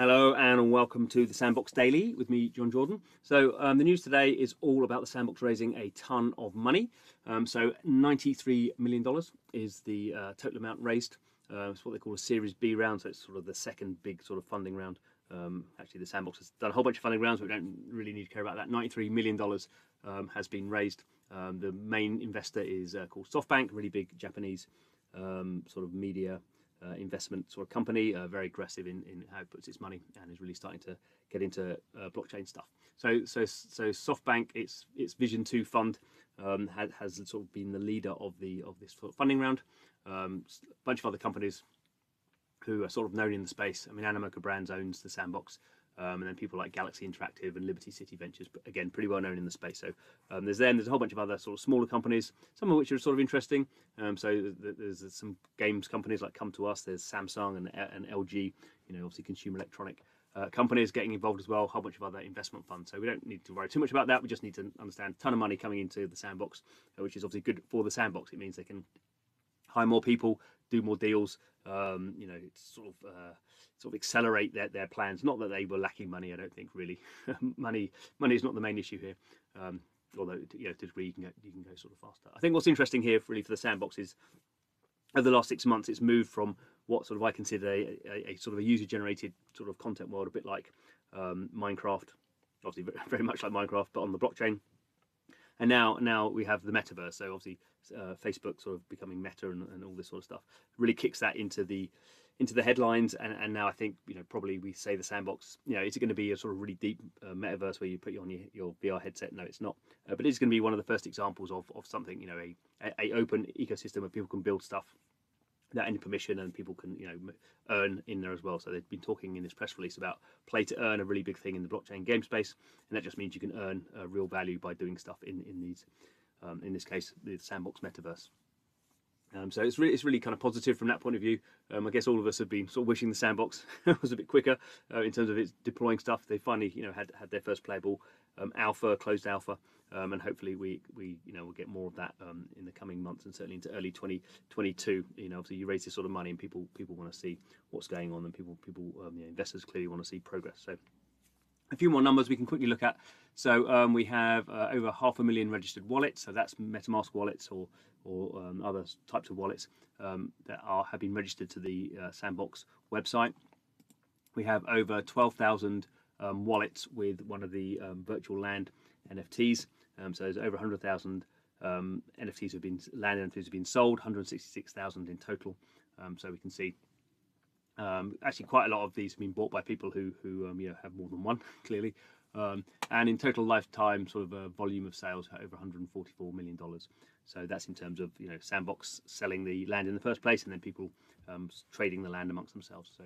Hello and welcome to the Sandbox Daily with me, John Jordan. So the news today is all about the Sandbox raising a ton of money. So $93 million is the total amount raised. It's what they call a Series B round, so it's sort of the second big sort of funding round. Actually, the Sandbox has done a whole bunch of funding rounds, but we don't really need to care about that. $93 million has been raised. The main investor is called SoftBank, really big Japanese sort of media investment sort of company, very aggressive in how it puts its money, and is really starting to get into blockchain stuff. So SoftBank, its Vision 2 fund has sort of been the leader of this sort of funding round. A bunch of other companies who are sort of known in the space. I mean, Animoca Brands owns the Sandbox, and then people like Galaxy Interactive and Liberty City Ventures, but again, pretty well known in the space. So there's a whole bunch of other sort of smaller companies, some of which are sort of interesting. So there's some games companies like Come To Us. There's Samsung and LG, obviously consumer electronic companies getting involved as well. A whole bunch of other investment funds. So we don't need to worry too much about that. We just need to understand a ton of money coming into the Sandbox, which is obviously good for the Sandbox. It means they can hire more people, do more deals. It's sort of accelerate their plans. Not that they were lacking money, I don't think, really. money is not the main issue here. Although to a degree you can go sort of faster. I think what's interesting here really for the Sandbox is over the last 6 months it's moved from what sort of I consider a sort of a user generated sort of content world, a bit like Minecraft, obviously very much like Minecraft, but on the blockchain. And now we have the metaverse. So obviously Facebook sort of becoming Meta and all this sort of stuff really kicks that into the headlines. And now I think probably we say the Sandbox. Is it going to be a sort of really deep metaverse where you put on your VR headset? No, it's not. But it's going to be one of the first examples of something. A open ecosystem where people can build stuff without any permission, and people can earn in there as well. So they've been talking in this press release about play to earn, a really big thing in the blockchain game space, and that just means you can earn real value by doing stuff in these in this case the Sandbox metaverse. So it's really kind of positive from that point of view. I guess all of us have been sort of wishing the Sandbox was a bit quicker in terms of its deploying stuff. They finally had their first playable closed alpha, and hopefully we will get more of that in the coming months, and certainly into early 2022. Obviously you raise this sort of money and people want to see what's going on, and people investors clearly want to see progress. So a few more numbers we can quickly look at. So we have over 500,000 registered wallets. So that's MetaMask wallets or other types of wallets that have been registered to the Sandbox website. We have over 12,000 wallets with one of the virtual land NFTs. So there's over 100,000 land NFTs have been sold, 166,000 in total. So we can see actually quite a lot of these have been bought by people who have more than one, clearly. And in total lifetime sort of volume of sales over $144 million. So that's in terms of Sandbox selling the land in the first place, and then people trading the land amongst themselves. So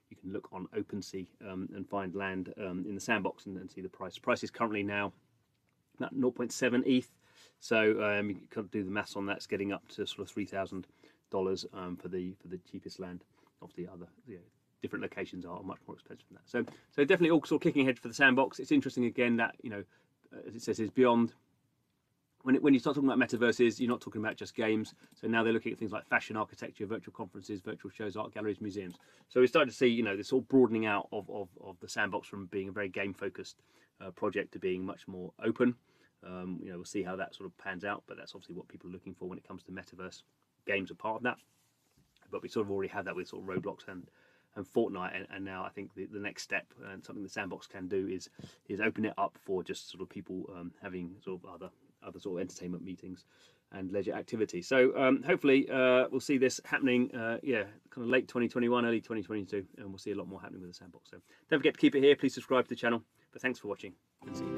you can look on OpenSea and find land in the Sandbox and see the price. The price is currently now at 0.7 ETH. So you can do the maths on that. It's getting up to sort of $3,000 for the cheapest land. Obviously, other different locations are much more expensive than that. So definitely all sort of kicking ahead for the Sandbox. It's interesting again that as it says, is beyond. When you start talking about metaverses, you're not talking about just games. So now they're looking at things like fashion, architecture, virtual conferences, virtual shows, art galleries, museums. So we're starting to see this sort of broadening out of the Sandbox from being a very game-focused project to being much more open. We'll see how that sort of pans out, but that's obviously what people are looking for when it comes to metaverse. Games are part of that, but we sort of already had that with sort of Roblox and Fortnite, and now I think the next step and something the Sandbox can do is open it up for just sort of people having sort of other sort of entertainment meetings and leisure activity. So hopefully we'll see this happening kind of late 2021, early 2022, and we'll see a lot more happening with the Sandbox. So don't forget to keep it here. Please subscribe to the channel. But thanks for watching, and see you.